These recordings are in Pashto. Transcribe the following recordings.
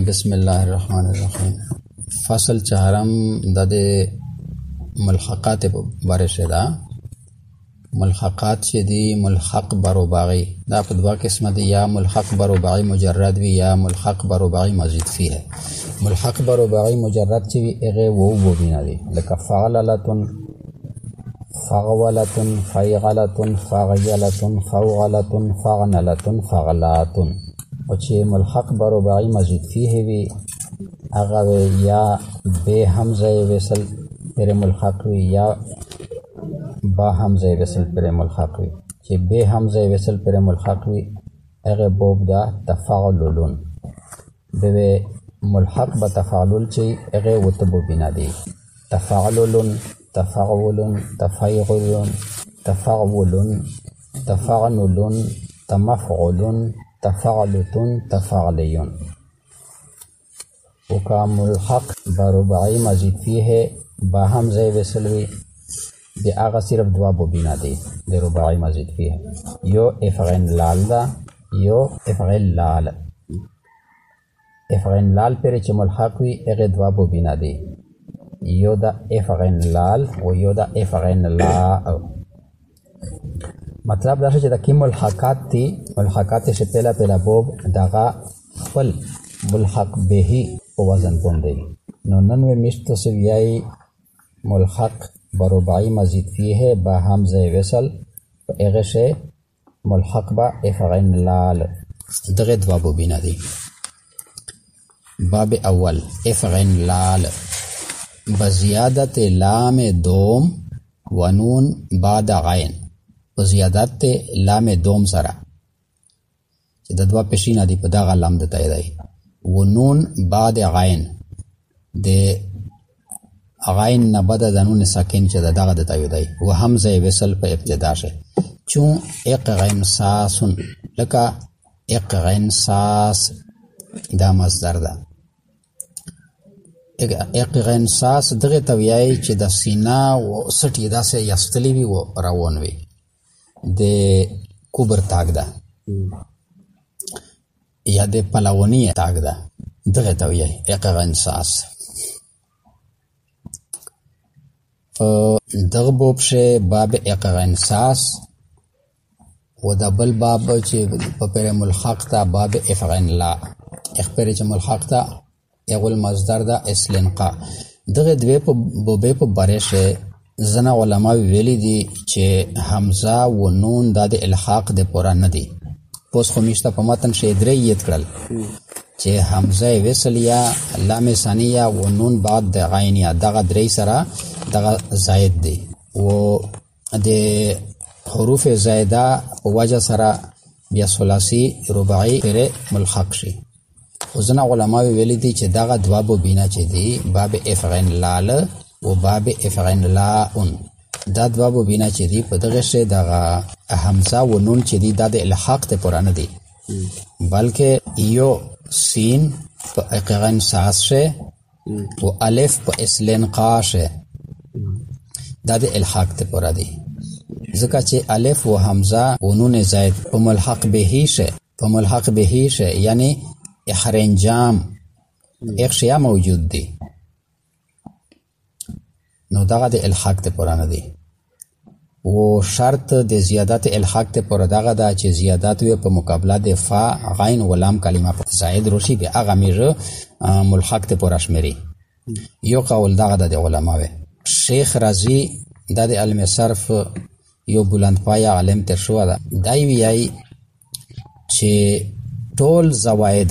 بسم الله الرحمن الرحیم. فصل چهارم د ملحقات باره شدا. ملحقات چې دی ملحق برباغی دا په دوا قسمه دی، یا ملحق برباغی مجرد وی یا ملحق برباغی مزید فی ہے. ملحق برباغی مجرد چې وی هغه وو بینا دی، لکه فعللتن، فغولتن، فیغلتن، فغیلتن، فوغلتن، فغنلتن، فغلاتن. او چې ملحق برباغی مزید فی وی هغه یا به حمزه وصل پر ملحق وی یا با حمزه وصل پر ملحق وی. چې به حمزه وصل پر ملحق وی هغه بوب دا تفاعلون. به ملحق به تفاعل چې هغه وتبو بنا دی، تفاعلون، تفاعلون، تفاعلون، تفاعلون، تفاعلون، تمفعلون، تفاعلتون، تفاعلیون. وکا ملحق برباعی مزید فی ہے با حمزه وصل وی دی آغا صرف دوا بوبینا دی دی رباعی مزید فی ہے. یو افغین لال دا، یو افغین لال. افغین لال پر چه ملحق وی اغی دوا بوبینا دی، یو دا افغین لال و یو دا افغین لا. مطلب دا چې دا کی ملحقات تی، ملحقات سے پہلا پہلا بوب داغا خپل ملحق بهی په وزن بوندی. نو ننوی مشتو سویائی ملحق برباعی مزید فی ہے با حمزه وصل اغش ملحق با افغین لال. دغه دوا بوبینا دی. باب اول افغین لال بزیادت لام دوم و نون بعد غین. بزیادت لام دوم سره چې د دوا پشینا دی په دغه لام د تای دی، و نون بعد غین د غین نه بعد د نون ساکن چې دغه د تای دی، و حمزه وصل په ابتدا شه. چون اق غین ساسن لکه اق غین ساس دا مصدر ده. اق غین ساس دغه تویای چې د سینا و سټی داسې یستلی وی و روان وی د کوبر تاگ ده یا د پلاونی تاگ ده، دغه تویای اق غین ساس. دغه بوب شه باب اق غین ساس و د بل باب چې په پر ملحق تا باب افغین لا اخبر چې ملحق تا یغل مصدر دا اسلنقا. دغه دوی په بوبه په باره شه زنا علماء ویلی دی چې حمزه و نون دا د الحاق د پورا نه دی. پوس خو میشته په متن شه درې یت کړل چې حمزه وصل یا لام ثانیه و نون بعد د غین یا دغه درې سره دغه زائد دی و د حروف زائده په وجه سره بیا ثلاثی رباعی پر ملحق شي. وزنا علماء ویلی دی چې دغه دوا بوبینا چې دی باب افغین لال و باب افغین لاون. دا دوا بوبینا چې دی په دغه شه دغه حمزه و نون چې دی دا د الحاق ته پرانه دی، بلکې یو سین په افغین ساس شه و الف په اسلنقا شه دا د الحاق ته پرا دی. ځکه چې الف و حمزه و نون زائد په ملحق بهی شه، په ملحق بهی شه یعنی اخرنجام ایک شیا موجود دی، نو دغه د الحاق ته پرانه دی. و شرط د زیادت الحاق ته پر دغه دا چې زیادت وي په مقابله د فا غین و لام کلمه په زائد روشي به هغه میره ملحق ته پر اشمري. یو قول دغه د علماء شیخ رازی د علم صرف یو بلند پایا عالم تر شو دا دای ویای چې ټول زوائد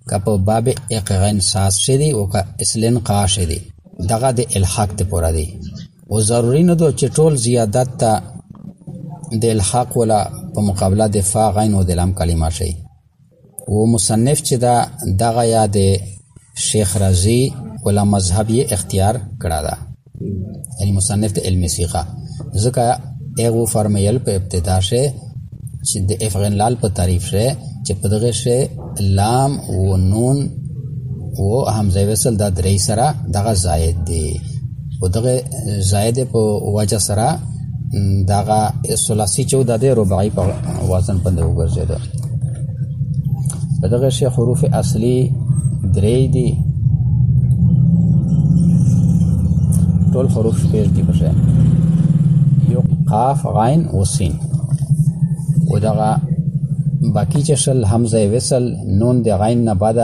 که په باب اقغین ساس شدی او که اسلن قا شدی دغه د الحاق ته پورا دی. او ضروری نه دو چې ټول زیادت ته د الحاق ولا په مقابله د فا غین او د لام کلمه شي. او مصنف چې دا دغه یا د شیخ رازی ولا مذهب یې اختیار کړه دا، یعنی مصنف د علم صيغه، ځکه هغه فرمایل په ابتدا شه چې د افغان لال په تعریف شه چې په دغه شه لام و نون و حمزه وصل دا درې سره دغه زائد دی، و دغه زائد په وجه سره دغه ثلاثی 14 د رباعی په وزن باندې وګرځیدل. په دغه شه حروف اصلي درې دي، ټول حروف شپږ دي پکې، یو قاف غین او سین، او دغه باقی چې شل حمزه وصل نون د غین نه بعد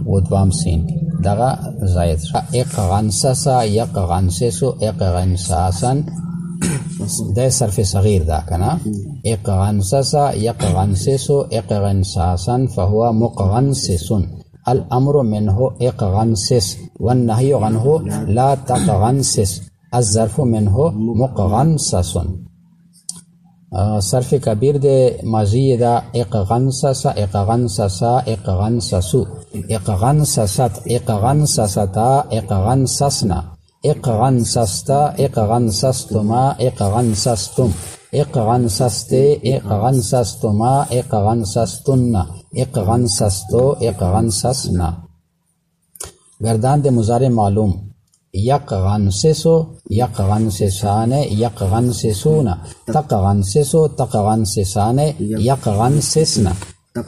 او دوام سین دغه زائد اقغنسسا یقغنسسو اقغنساسن د صرف صغیر دا کنه اقغنسسا یقغنسسو اقغنساسن فهو مقغنسس الامر منه اقغنسس والنهي عنه لا تقغنسس الظرف منه مقغنسس. صرف کبیر د ماضی دا اقغنسسا اقغنسسا اقغنسسو اقغنسست اقغنسستا اقغنسسنا اقغنسستا اقغنسستما اقغنسستم اقغنسست اقغنسستما اقغنسستن اقغنسستو اقغنسسنا. گردان د مضارع معلوم یقغنسسو یقغنسسان یقغنسسون تقغنسسو تقغنسسان یقغنسسن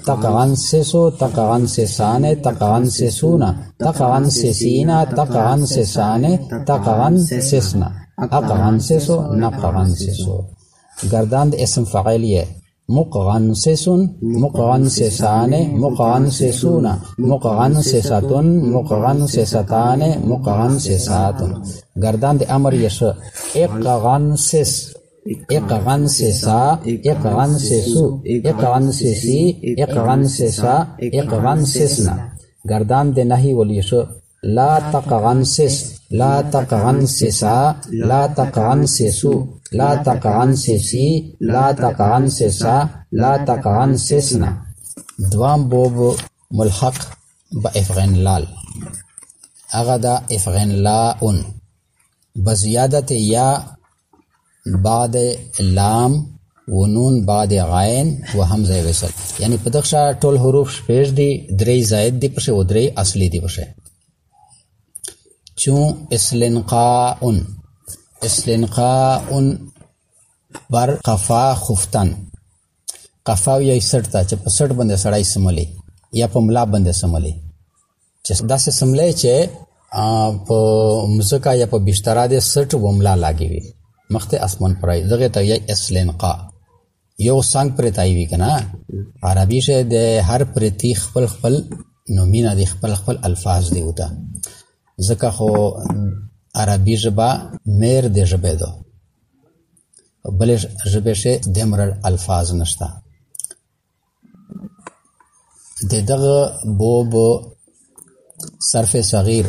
تقغنسسو تقغنسسان تقغنسسون تقغنسسین تقغنسسان تقغنسسن اقغنسسو نقغنسسو. گردان د اسم فاعلیه مقغنسسون مقغنسسان مقغنسسون مقغنسستن مقغنسستان مقغنسساتن. گردان د امر یش اقغنسس اقغنسسا اقغنسسو اقغنسسی اقغنسسا اقغنسسنا. گردان د نهی ولیش لا تقغنسس لا تقغنسسا لا تقغنسسو لا تقغنسسی لا تقغنسسا لا تقغنسسنا. دوام بوب ملحق با افغان لال اغدا افغان لاون بزیادت یا بعد لام و نون بعد غین و حمزه وصل، یعنی پدخشا ټول حروف شپږ دي، درې زائد دي پشه و درې اصلي دي پشه. چون اسلنقاء اسلنقاء بر قفا خفتن قفا یا سټ تا چې په سټ باندې سړی سملی یا په ملا باندې سملی چې داسې سملی چې په مزکا یا په بشترا دې سټ و ملا لاګي وي مخته اسمان پرای دغه ته یا اسلنقاء یو څنګه پرتای وی کنه. عربي شه د هر پرتی خپل خپل نومینه د خپل خپل الفاظ دی وته، ځکه خو عربي ژبه میر د ژبې ده، بل ژبې شه دمر الفاظ نشته. د دغه بوب صرف صغیر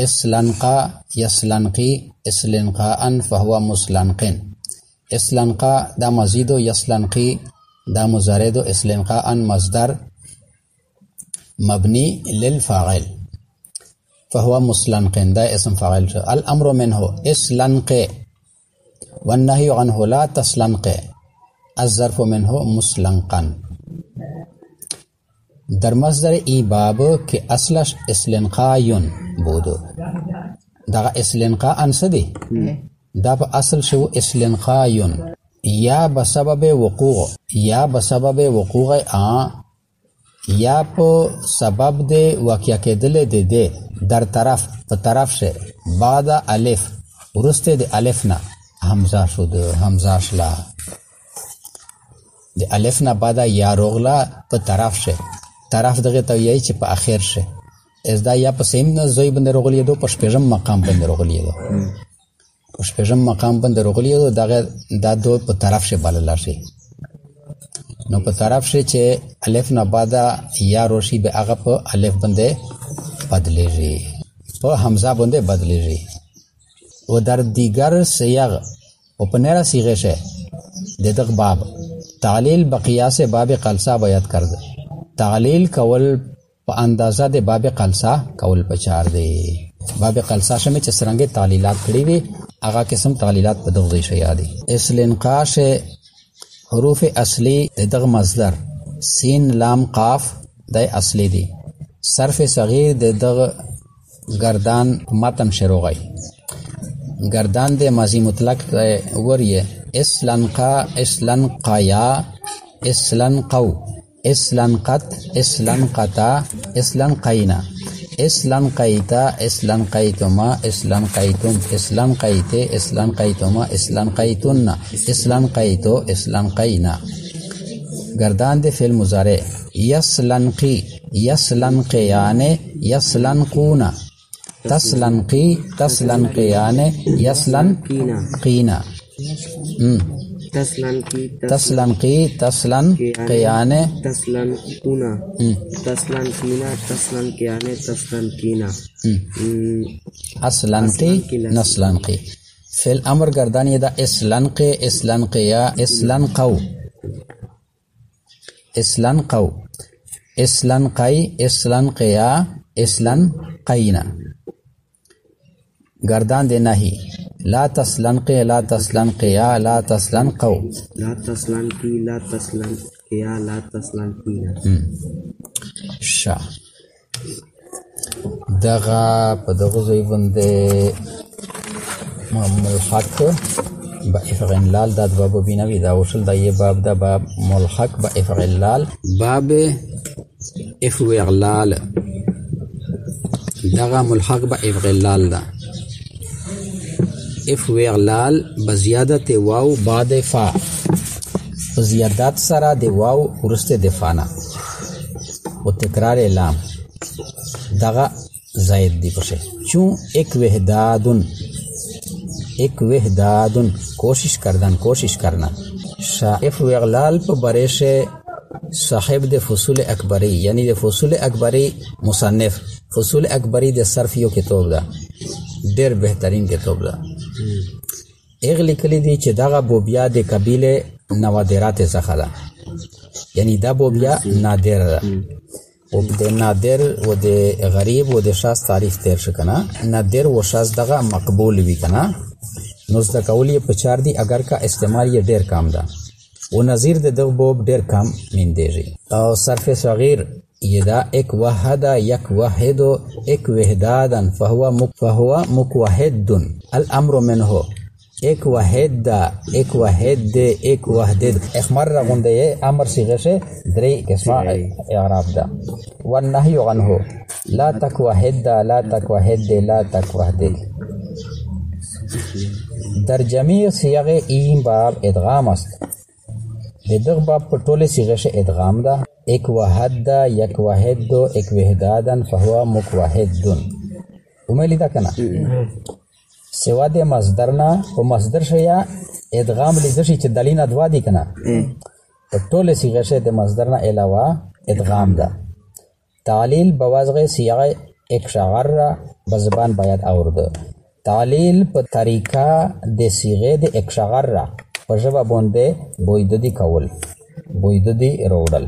اسلنقا یسلنقی اسلنقاء فهو مسلنقن. اسلنقا دا مزید و یسلنقی دا مزارد و اسلنقاء مصدر مبنی للفاعل فهو مسلنقن دا اسم فاعل شو. الامر منه اسلنق والنهي عنه لا تسلنق الظرف منه مسلنقن. در مصدر ای باب که اصلش اسلنقایون بودو دا اسلنقاء انسدی دا په اصل شو اسلنقایون یا بسبب وقوع یا بسبب وقوع یا په سبب د واقع کېدل د در طرف په طرف شه بعد الف ورسته د الف نه حمزه شو د حمزه شلا د الف نه بعد یا روغلا په طرف شه طرف دغه ته یی چې په اخر شه از دا یا په سیم نه زوی باندې روغلی دو په شپږم مقام باندې روغلی دو په شپږم مقام باندې روغلی دو دغه دا دو په طرف شه بلل شي نو په طرف شه چې الف نه بعد یا روشي به هغه په الف باندې بدلیږي په حمزه باندې بدلیږي و در دیگر سیاق او په نره صيغه شه د دغه باب تعلیل بقیاس باب قلصا بیان کړ. تعلیل کول په اندازه د باب قلصا کول پچار دی. باب قلصا شمه چې څنګه تعلیلات کړی وي هغه قسم تعلیلات په دغه شی یادي. اسلنقاش حروف اصلی دغه مصدر سین لام قاف د اصلی دی. صرف صغیر دغه گردان متن شروعی گردان د ماضی مطلق وریه اسلنقا اسلنقایا اسلنقو اسلنقت اسلنقتا اسلنقینا اسلن قیتا اسلن قیتما اسلن قیتم اسلن قیته اسلن قیتما اسلن قیتن اسلن قیتو اسلن قینا. گردان دے فعل مضارع یسلن قی یسلن قیانے یسلن قونا تسلن قی تسلن قیانے یسلن قینا. تسلن کی تسلن قی تسلن قیانے تسلن کونا تسلن کینا تسلن کیانے تسلن کینا. اسلن قی نسلن قی. فعل امر گردان یہ دا اسلن قی اسلن قیا اسلن قو اسلن قو اسلن قی اسلن قیا اسلن قینا. گردان دے نہیں لا تسلن قی لا تسلن قیا لا تسلن قو لا تسلن کی لا تسلن کیا لا تسلن کینا. شا دغا پا دغا زیبنده ملحق با افعل لال داد باب بینوی دا وصل دا یہ باب دا باب ملحق با افعل لال باب افعل لال دغا ملحق با افعل لال دا افعلال بزیادت واو بعد فا بزیادت سرا د واو ورست د فانا و تکرار لام دغه زائد دی پشه چون ایک وحدادن کوشش کرنا شا افعلال په برش صاحب د فصول اکبری یعنی د فصول اکبری مصنف فصول اکبری د صرف یو کتاب ده ډیر بهترین کتاب ده. اغلی کلی دی چې دغه بوبیا د قبیله نوادرات څخه ده یعنی دا بوبیا نادر ده او د نادر و د غریب و د شاذ تعریف تیر شو کنه. نادر و شاذ دغه مقبول وی کنه نو د قولی په چار دی اگر کا استعمال یې ډیر کم ده و نظیر د دغه بوب ډیر کم میندېږي. او صرف صغیر یدا ایک وحدا یک وحدو ایک وحدادن فهو مکوحدن الامر منه ایک وحد دا ایک وحد دے ایک وحدد اخمر رغنده امر صیغه شه دری قسمه اعراب دا. والنهی عنه لا تک وحد دا لا تک وحد دے لا تک وحدد. در جمیع صیغ این باب ادغام است دغه باب په ټوله صیغه شه ادغام ده. ایک وحد دا یک وحد دو ایک وحدادن فهو مکوحدن. اوملی دا کنه سوا د مصدرنا په مصدر شیا ادغام لیدشي چې دلینا دوا دي کنه په ټوله صيغه شه د مصدرنا علاوه ادغام ده. تعلیل بوازغه صيغه ایک شغر بزبان باید اورد. تعلیل په طریقه د صيغه د ایک شغر په ژبه باندې بویددي کول بویددي روړل.